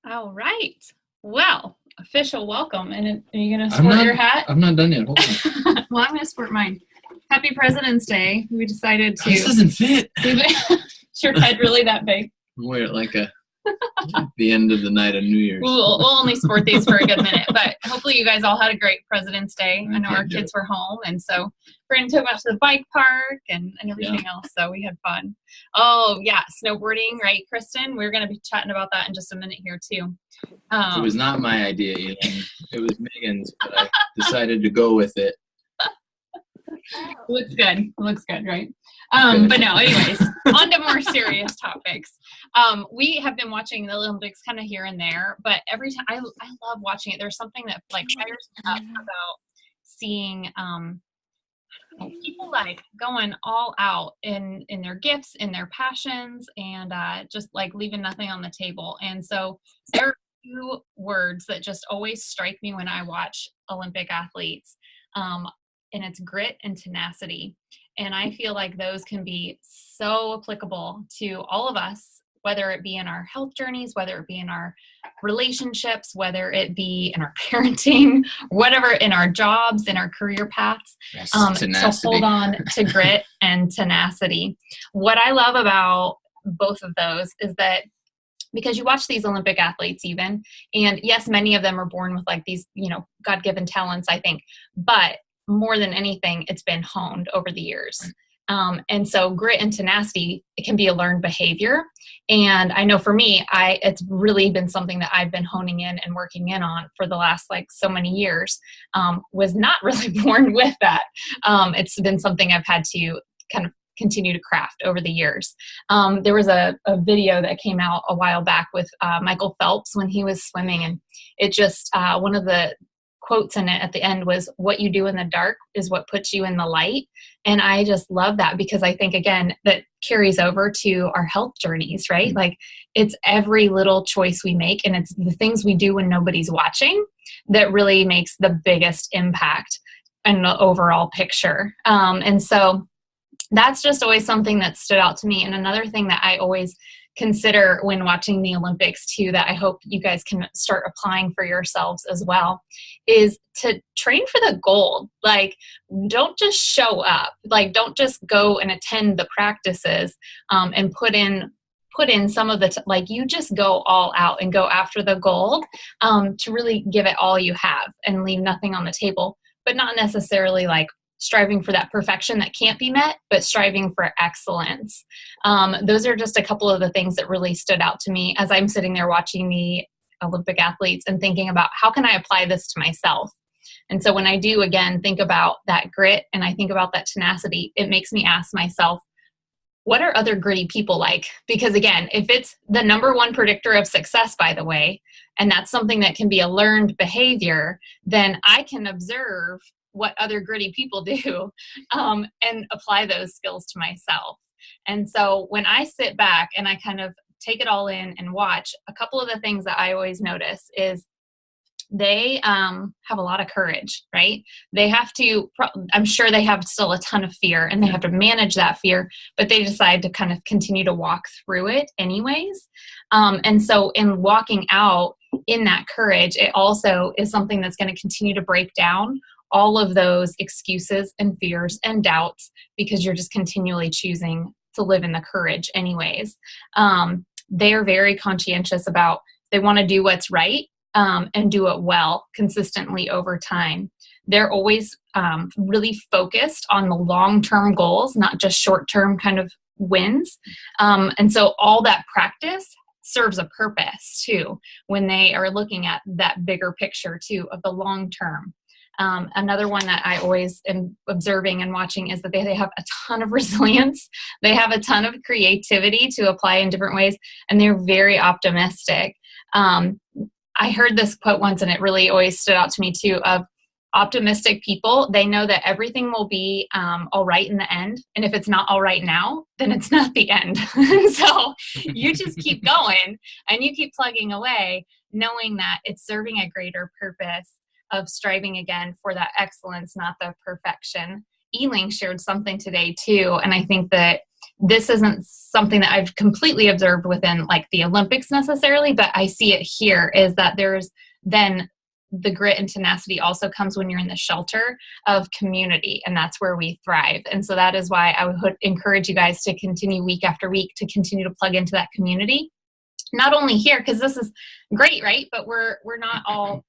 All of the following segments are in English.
All right. Well, official welcome. And are you going to I'm sport not, your hat? I'm not done yet. Hold on. Well, I'm going to sport mine. Happy President's Day. We decided to. This doesn't fit. Is your head really that big? Wear it like the end of the night of New Year's. We'll only sport these for a good minute, but hopefully you guys all had a great President's Day. I know our kids were home, and so Brandon took us to the bike park and everything else, so we had fun. Oh, yeah, snowboarding, right, Kristen? We're going to be chatting about that in just a minute here, too. It was not my idea, Elaine. It was Megan's, but I decided to go with it. Looks good, right? But no, anyways, on to more serious topics. We have been watching the Olympics kind of here and there, but every time I love watching it. There's something that like fires me up about seeing people like going all out in their gifts, in their passions, and just like leaving nothing on the table. And so there are two words that just always strike me when I watch Olympic athletes. And it's grit and tenacity. And I feel like those can be so applicable to all of us, whether it be in our health journeys, whether it be in our relationships, whether it be in our parenting, whatever, in our jobs, in our career paths. Yes, so hold on to grit and tenacity. What I love about both of those is that because you watch these Olympic athletes even, and yes, many of them are born with like these, God-given talents, I think, but more than anything, it's been honed over the years. And so grit and tenacity, it can be a learned behavior. And I know for me, it's really been something that I've been honing in and working in on for the last like so many years. Was not really born with that. It's been something I've had to kind of continue to craft over the years. There was a video that came out a while back with Michael Phelps when he was swimming. And it just, one of the quotes in it at the end was, what you do in the dark is what puts you in the light. And I just love that because I think, again, that carries over to our health journeys, right? Like it's every little choice we make, and it's the things we do when nobody's watching that really makes the biggest impact in the overall picture. And so that's just always something that stood out to me. And another thing that I always consider when watching the Olympics too, that I hope you guys can start applying for yourselves as well, is to train for the gold. Like, don't just show up. Like, don't just go and attend the practices and put in some of the, like, you just go all out and go after the gold to really give it all you have and leave nothing on the table, but not necessarily like striving for that perfection that can't be met, but striving for excellence. Those are just a couple of the things that really stood out to me as I'm sitting there watching the Olympic athletes and thinking about how can I apply this to myself? And so when I do, again, think about that grit and I think about that tenacity, it makes me ask myself, what are other gritty people like? Because again, if it's the number one predictor of success, by the way, and that's something that can be a learned behavior, then I can observe what other gritty people do and apply those skills to myself. And so when I sit back and I kind of take it all in and watch, a couple of the things that I always notice is they have a lot of courage, right? They have to, I'm sure they have still a ton of fear and they have to manage that fear, but they decide to kind of continue to walk through it anyways. And so in walking out in that courage, it also is something that's going to continue to break down all of those excuses and fears and doubts because you're just continually choosing to live in the courage anyways. They're very conscientious about, they want to do what's right and do it well consistently over time. They're always really focused on the long-term goals, not just short-term kind of wins. And so all that practice serves a purpose too when they are looking at that bigger picture too of the long term. Another one that I always am observing and watching is that they have a ton of resilience. They have a ton of creativity to apply in different ways, and they're very optimistic. I heard this quote once, and it really always stood out to me too, of optimistic people. They know that everything will be all right in the end. And if it's not all right now, then it's not the end. So you just keep going and you keep plugging away, knowing that it's serving a greater purpose of striving again for that excellence, not the perfection. Elaine shared something today too, and I think that this isn't something that I've completely observed within like the Olympics necessarily, but I see it here, is that there's then the grit and tenacity also comes when you're in the shelter of community, and that's where we thrive. And so that is why I would encourage you guys to continue week after week to continue to plug into that community. Not only here, because this is great, right? But we're not all,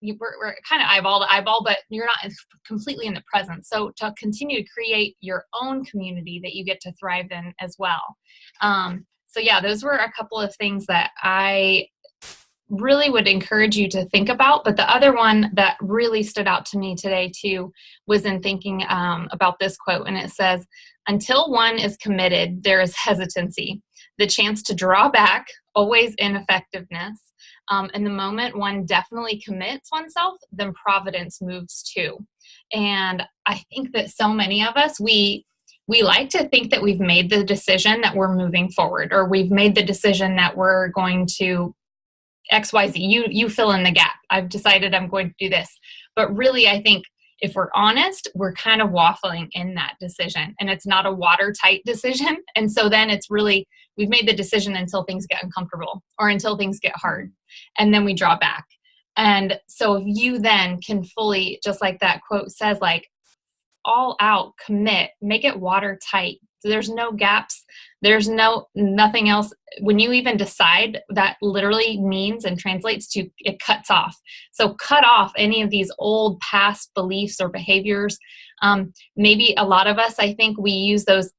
we're kind of eyeball to eyeball, but you're not completely in the present. So to continue to create your own community that you get to thrive in as well. So yeah, those were a couple of things that I really would encourage you to think about. But the other one that really stood out to me today too was in thinking about this quote. And it says, "Until one is committed, there is hesitancy, the chance to draw back, always ineffectiveness. And the moment one definitely commits oneself, then providence moves too." And I think that so many of us, we like to think that we've made the decision that we're moving forward, or we've made the decision that we're going to XYZ. You fill in the gap. I've decided I'm going to do this. But really, I think if we're honest, we're kind of waffling in that decision, and it's not a watertight decision. And so then it's really, we've made the decision until things get uncomfortable or until things get hard, and then we draw back. And so if you then can fully, just like that quote says, like all out commit, make it watertight. So there's no gaps. There's nothing else. When you even decide, that literally means and translates to it cuts off. So cut off any of these old past beliefs or behaviors. Maybe a lot of us, I think we use those.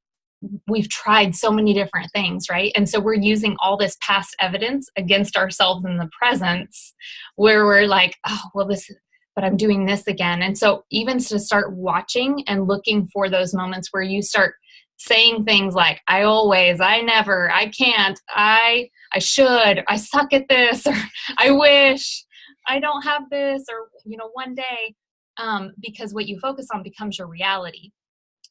We've tried so many different things, right? And so we're using all this past evidence against ourselves in the presence, where we're like, oh, well, but I'm doing this again. And so even to start watching and looking for those moments where you start saying things like, I always, I never, I can't, I should, I suck at this, or I wish, I don't have this, or, one day, because what you focus on becomes your reality.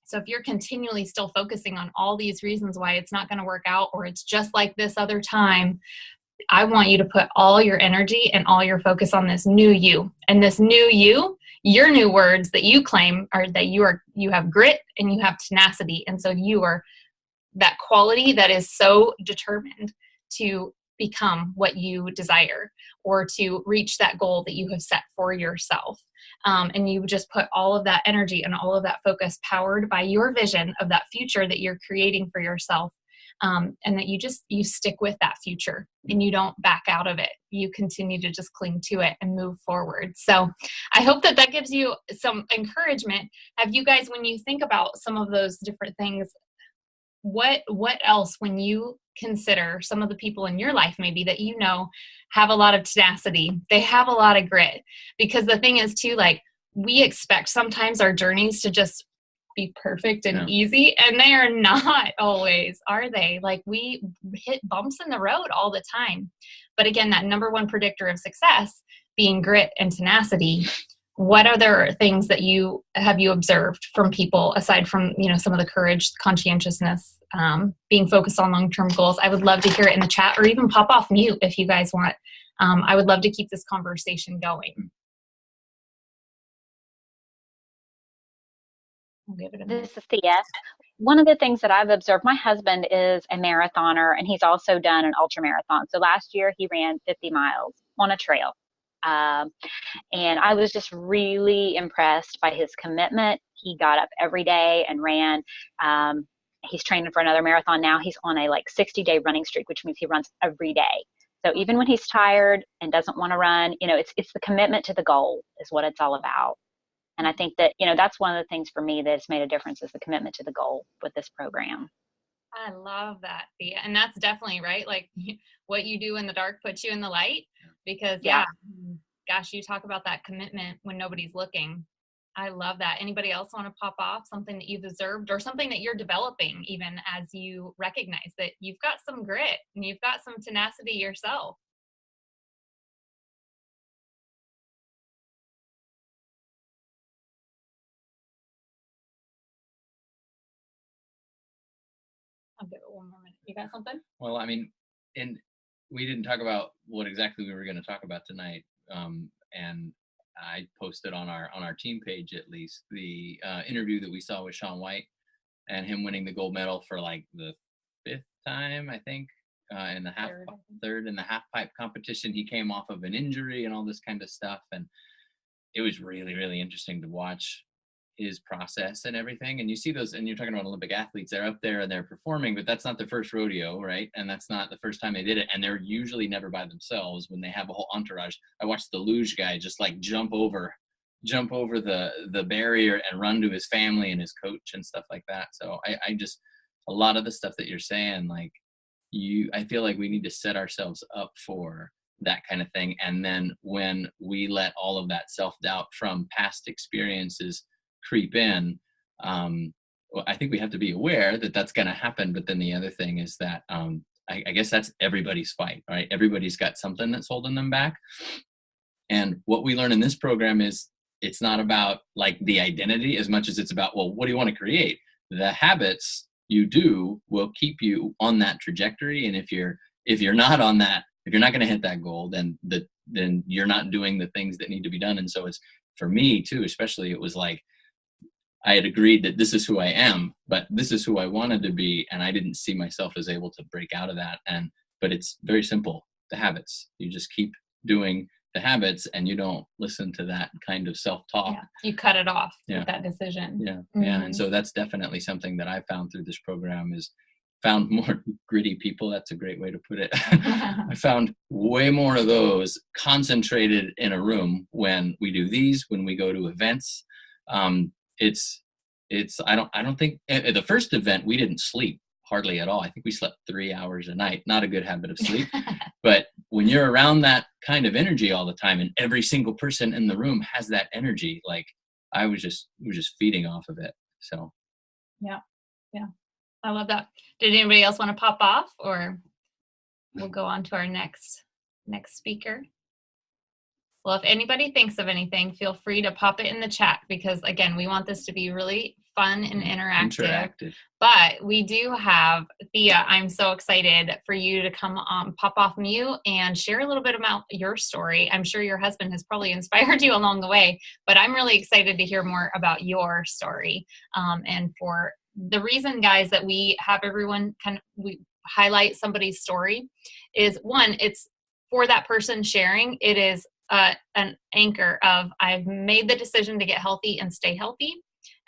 So if you're continually still focusing on all these reasons why it's not going to work out, or it's just like this other time, I want you to put all your energy and all your focus on this new you. And this new you, your new words that you claim are that you have grit and you have tenacity. And so you are that quality that is so determined to become what you desire, or to reach that goal that you have set for yourself. And you just put all of that energy and all of that focus, powered by your vision of that future that you're creating for yourself. And that you stick with that future and you don't back out of it. You continue to just cling to it and move forward. So I hope that gives you some encouragement. Have you guys, when you think about some of those different things, what else, when you consider some of the people in your life maybe that have a lot of tenacity, they have a lot of grit? Because the thing is too, like, we expect sometimes our journeys to just be perfect and easy, and they are not always, are they? Like, we hit bumps in the road all the time. But again, that number one predictor of success being grit and tenacity, what other things that you observed from people aside from some of the courage, conscientiousness, being focused on long-term goals? I would love to hear it in the chat, or even pop off mute if you guys want. I would love to keep this conversation going. I'll give it a minute. This is Thea. One of the things that I've observed, my husband is a marathoner, and he's also done an ultra marathon. So last year he ran 50 miles on a trail. And I was just really impressed by his commitment. He got up every day and ran. He's training for another marathon now. He's on a 60-day running streak, which means he runs every day. So even when he's tired and doesn't want to run, it's the commitment to the goal is what it's all about. And I think that, that's one of the things for me that's made a difference, is the commitment to the goal with this program. I love that, Thea. And that's definitely right. Like, what you do in the dark puts you in the light, because gosh, you talk about that commitment when nobody's looking. I love that. Anybody else want to pop off something that you've observed, or something that you're developing even as you recognize that you've got some grit and you've got some tenacity yourself? I'll give it one more minute. You got something? Well, I mean, and we didn't talk about what exactly we were going to talk about tonight. And I posted on our team page, at least, the interview that we saw with Shaun White and him winning the gold medal for like the 5th time, I think, in the third in the half pipe competition. He came off of an injury and all this kind of stuff, and it was really, really interesting to watch his process and everything. And you see those, and you're talking about Olympic athletes, they're up there and they're performing, but that's not their first rodeo, right? And that's not the first time they did it. And they're usually never by themselves when they have a whole entourage. I watched the luge guy just like jump over the barrier and run to his family and his coach and stuff like that. So I just, a lot of the stuff that you're saying, like I feel like we need to set ourselves up for that kind of thing. And then when we let all of that self-doubt from past experiences creep in, well, I think we have to be aware that that's going to happen. But then the other thing is that I guess that's everybody's fight, right? Everybody's got something that's holding them back. And what we learn in this program is it's not about like the identity as much as it's about, well, what do you want to create? The habits you do will keep you on that trajectory. And if you're not on that, if you're not going to hit that goal, then you're not doing the things that need to be done. And so it's, for me too, especially, it was like, I had agreed that this is who I am, but this is who I wanted to be. And I didn't see myself as able to break out of that. But it's very simple. The habits, you just keep doing the habits and you don't listen to that kind of self-talk. Yeah. You cut it off with that decision. Yeah. Mm-hmm. Yeah. And so that's definitely something that I found through this program, is found more gritty people. That's a great way to put it. I found way more of those concentrated in a room when we do these, when we go to events. I don't think at the first event we didn't sleep hardly at all. I think we slept 3 hours a night. Not a good habit of sleep. But when you're around that kind of energy all the time, and every single person in the room has that energy, like we were just feeding off of it. So yeah. I love that. Did anybody else want to pop off, or we'll go on to our next speaker? Well, if anybody thinks of anything, feel free to pop it in the chat, because again, we want this to be really fun and interactive. But we do have Thea. I'm so excited for you to come pop off mute and share a little bit about your story. I'm sure your husband has probably inspired you along the way, but I'm really excited to hear more about your story. And for the reason, guys, that we have everyone we highlight somebody's story is, one, it's for that person sharing. It is an anchor of, I've made the decision to get healthy and stay healthy.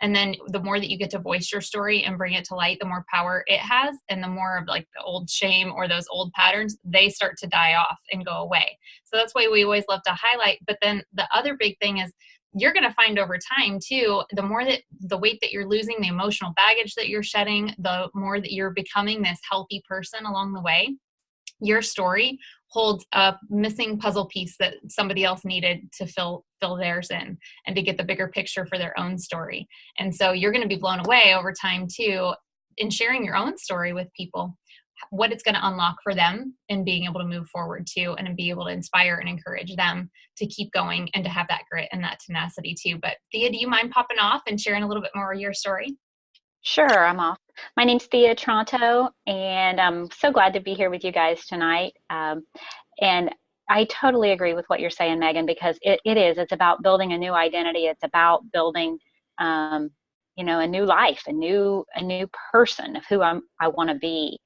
And then the more that you get to voice your story and bring it to light, the more power it has. And the more of like the old shame or those old patterns, they start to die off and go away. So that's why we always love to highlight. But then the other big thing is, you're going to find over time too, the more that the weight that you're losing, the emotional baggage that you're shedding, the more that you're becoming this healthy person along the way. Your story holds a missing puzzle piece that somebody else needed to fill theirs in, and to get the bigger picture for their own story. And so you're going to be blown away over time too, in sharing your own story with people, what it's going to unlock for them and being able to move forward too, and be able to inspire and encourage them to keep going and to have that grit and that tenacity too. But Thea, do you mind popping off and sharing a little bit more of your story? Sure, I'm off. My name's Thea Tronto, and I'm so glad to be here with you guys tonight. And I totally agree with what you're saying, Megan, because it's about building a new identity. It's about building, a new life, a new person of who I want to be.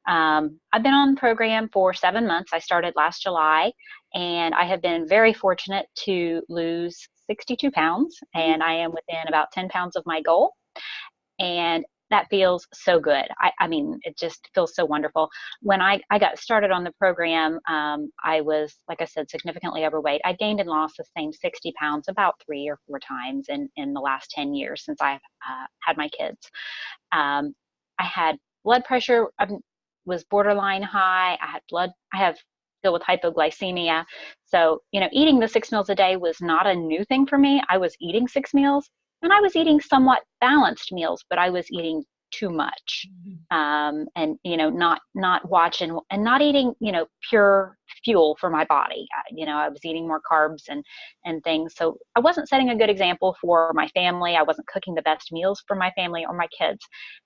I've been on the program for 7 months. I started last July, and I have been very fortunate to lose 62 pounds, and I am within about 10 pounds of my goal. And that feels so good. I mean, it just feels so wonderful. When I got started on the program, I was, like I said, significantly overweight. I gained and lost the same 60 pounds about 3 or 4 times in the last 10 years since I've had my kids. I had blood pressure, was borderline high. I have deal with hypoglycemia. So, eating the 6 meals a day was not a new thing for me. I was eating 6 meals. And I was eating somewhat balanced meals, but I was eating too much, and not watching and not eating pure fuel for my body. I was eating more carbs and things. So I wasn't setting a good example for my family. I wasn't cooking the best meals for my family or my kids.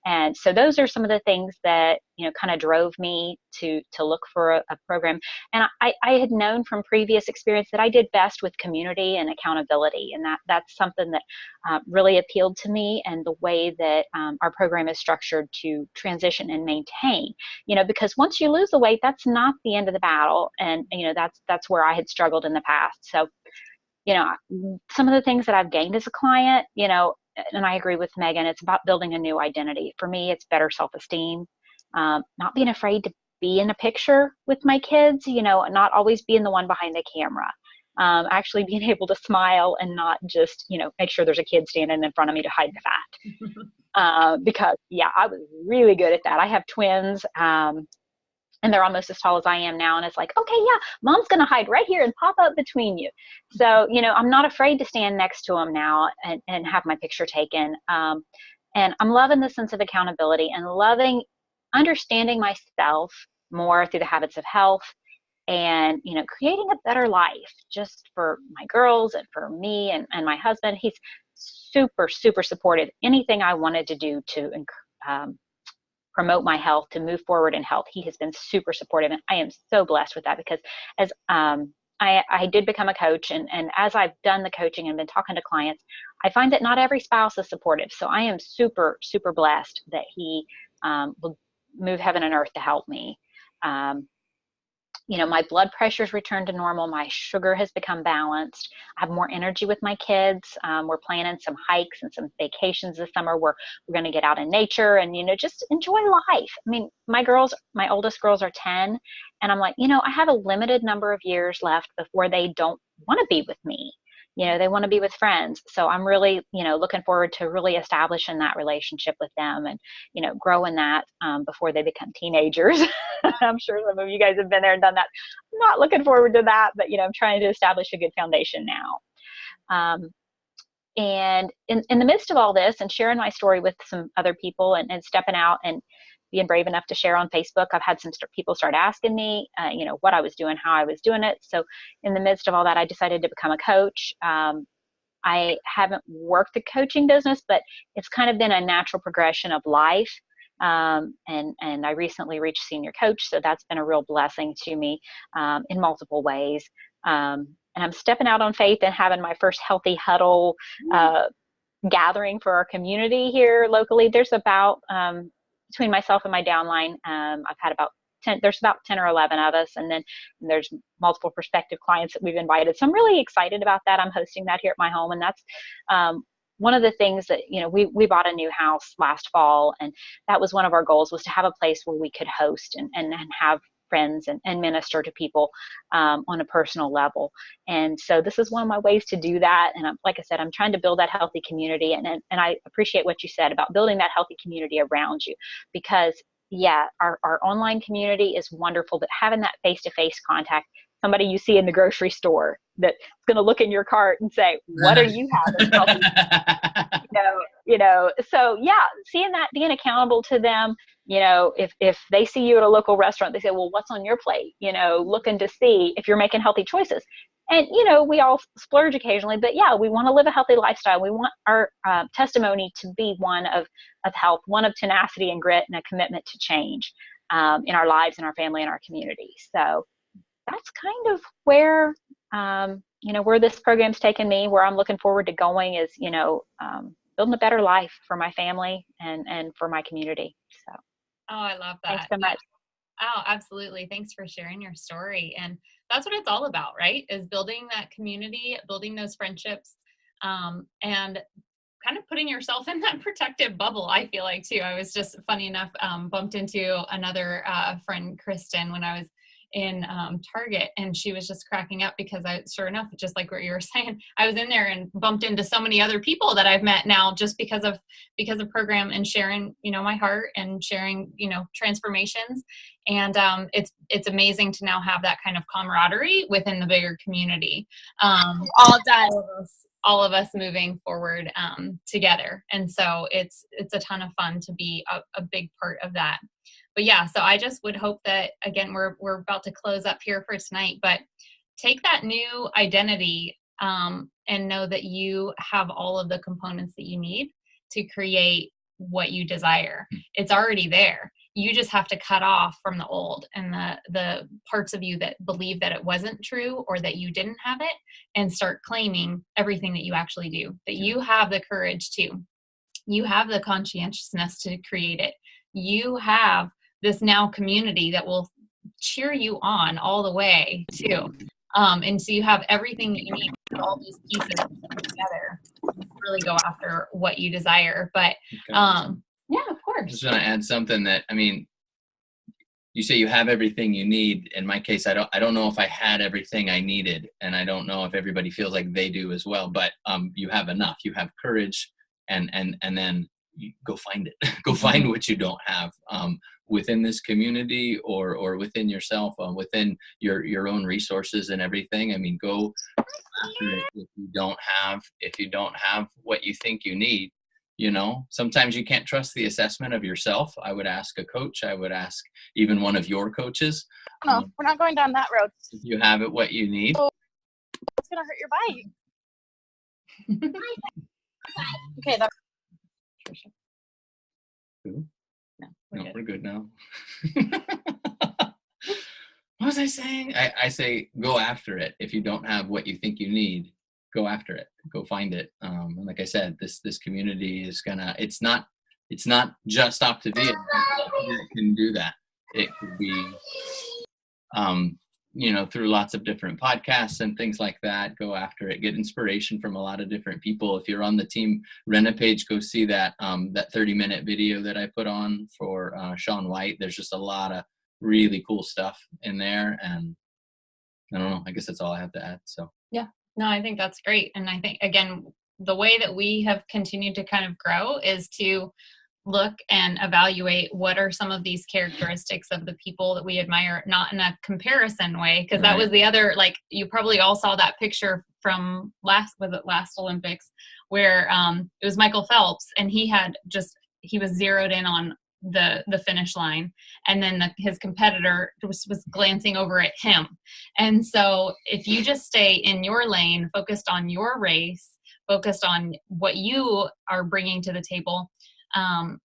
And so those are some of the things that, kind of drove me to look for a program. And I had known from previous experience that I did best with community and accountability. And that's something that really appealed to me, and the way that our program is structured to transition and maintain, because once you lose the weight, that's not the end of the battle. And, that's where I had struggled in the past. So, some of the things that I've gained as a client, and I agree with Megan, it's about building a new identity. For me, it's better self-esteem, not being afraid to be in a picture with my kids, not always being the one behind the camera. Actually being able to smile and not just, make sure there's a kid standing in front of me to hide the fat. Because I was really good at that. I have twins, and they're almost as tall as I am now. And it's like, okay, yeah, mom's going to hide right here and pop up between you. So, I'm not afraid to stand next to them now and have my picture taken. And I'm loving the sense of accountability and loving understanding myself more through the habits of health, and creating a better life just for my girls and for me and my husband. He's super, super supportive. Anything I wanted to do to promote my health, to move forward in health, he has been super supportive. And I am so blessed with that, because as I did become a coach, and as I've done the coaching and been talking to clients, I find that not every spouse is supportive. So I am super, super blessed that he will move heaven and earth to help me. My blood pressure's returned to normal. My sugar has become balanced. I have more energy with my kids. We're planning some hikes and some vacations this summer where we're going to get out in nature and, just enjoy life. I mean, my oldest girls are 10, and I'm like, I have a limited number of years left before they don't want to be with me. They want to be with friends. So I'm really, looking forward to really establishing that relationship with them and, growing that before they become teenagers. I'm sure some of you guys have been there and done that. I'm not looking forward to that, but, I'm trying to establish a good foundation now. And in the midst of all this and sharing my story with some other people and stepping out and being brave enough to share on Facebook, I've had some people start asking me, what I was doing, how I was doing it. So in the midst of all that, I decided to become a coach. I haven't worked the coaching business, but it's kind of been a natural progression of life. And I recently reached senior coach. So that's been a real blessing to me in multiple ways. And I'm stepping out on faith and having my first healthy huddle gathering for our community here locally. There's about, between myself and my downline, I've had about 10, there's about 10 or 11 of us. And then there's multiple prospective clients that we've invited. So I'm really excited about that. I'm hosting that here at my home. And that's one of the things that, we bought a new house last fall. And that was one of our goals, was to have a place where we could host and have friends and minister to people on a personal level. And so this is one of my ways to do that. And like I said, I'm trying to build that healthy community. And I appreciate what you said about building that healthy community around you, because our online community is wonderful, but having that face-to-face contact, somebody you see in the grocery store that's going to look in your cart and say, what are you having? So seeing that, being accountable to them, if they see you at a local restaurant, they say, well, what's on your plate? Looking to see if you're making healthy choices. And, we all splurge occasionally, but we want to live a healthy lifestyle. We want our testimony to be one of health, one of tenacity and grit, and a commitment to change in our lives, in our family, and our community. So that's kind of where, where this program's taken me, where I'm looking forward to going is, building a better life for my family and for my community. So. Oh, I love that. Thanks so much. Oh, absolutely. Thanks for sharing your story. And that's what it's all about, right? Is building that community, building those friendships, and kind of putting yourself in that protective bubble, I feel like, too. I was just, funny enough, bumped into another friend, Kristen, when I was in Target, and she was just cracking up because sure enough, just like what you were saying, I was in there and bumped into so many other people that I've met now just because of program and sharing, my heart and sharing, transformations. And it's amazing to now have that kind of camaraderie within the bigger community. All of us moving forward together. And so it's a ton of fun to be a big part of that. But yeah, so I just would hope that, again, we're about to close up here for tonight, but take that new identity, and know that you have all of the components that you need to create what you desire. It's already there. You just have to cut off from the old and the parts of you that believe that it wasn't true or that you didn't have it, and start claiming everything that you actually do, that you have the courage to. You have the conscientiousness to create it. You have this now community that will cheer you on all the way too. And so you have everything that you need to put all these pieces together to really go after what you desire. But yeah, of course. Just want to add something that, I mean, you say you have everything you need. In my case, I don't know if I had everything I needed, and I don't know if everybody feels like they do as well, but you have enough. You have courage, and then you go find it. Go find what you don't have within this community or within yourself, within your own resources and everything. I mean, go after it. If you don't have what you think you need, you know, sometimes you can't trust the assessment of yourself. I would ask a coach. I would ask even one of your coaches. No, we're not going down that road. If you have it, what you need. It's going to hurt your bite. Okay, that's Who? No, No, we're good now. What was I saying? I say go after it. If you don't have what you think you need, go after it. Go find it. And like I said, this community is it's not just Optavia that can do that. It could be you know, through lots of different podcasts and things like that. Go after it. Get inspiration from a lot of different people. If you're on the Team Rena page, go see that 30-minute video that I put on for Shaun White. There's just a lot of really cool stuff in there, and I don't know, I guess that's all I have to add. So yeah, no, I think that's great. And I think, again, the way that we have continued to kind of grow is to look and evaluate what are some of these characteristics of the people that we admire, not in a comparison way, because that was the other, like, you probably all saw that picture from last Olympics where it was Michael Phelps, and he was zeroed in on the finish line, and then his competitor was glancing over at him. And so if you just stay in your lane, focused on your race, focused on what you are bringing to the table,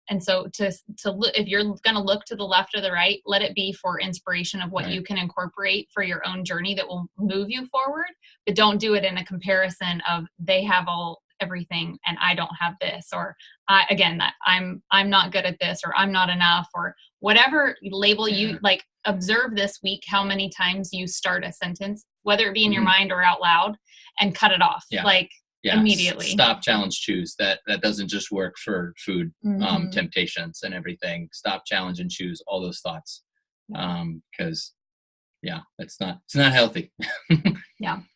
and so to look, if you're going to look to the left or the right, let it be for inspiration of what you can incorporate for your own journey that will move you forward, but don't do it in a comparison of they have everything and I don't have this, or that I'm not good at this, or I'm not enough, or whatever label you like. Observe this week how many times you start a sentence, whether it be in your mind or out loud, and cut it off. Immediately. Stop, challenge, choose. That doesn't just work for food temptations and everything. Stop, challenge, and choose all those thoughts, because it's not healthy.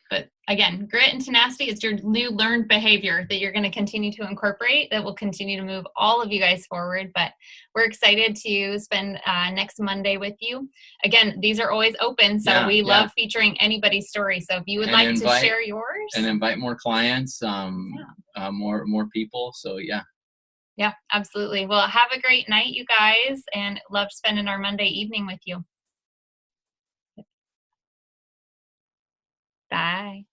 But again, grit and tenacity is your new learned behavior that you're going to continue to incorporate, that will continue to move all of you guys forward. But we're excited to spend next Monday with you. Again, these are always open, so we love featuring anybody's story. So if you would like to share yours. And invite more clients, more people. So Yeah, absolutely. Well, have a great night, you guys, and love spending our Monday evening with you. Bye.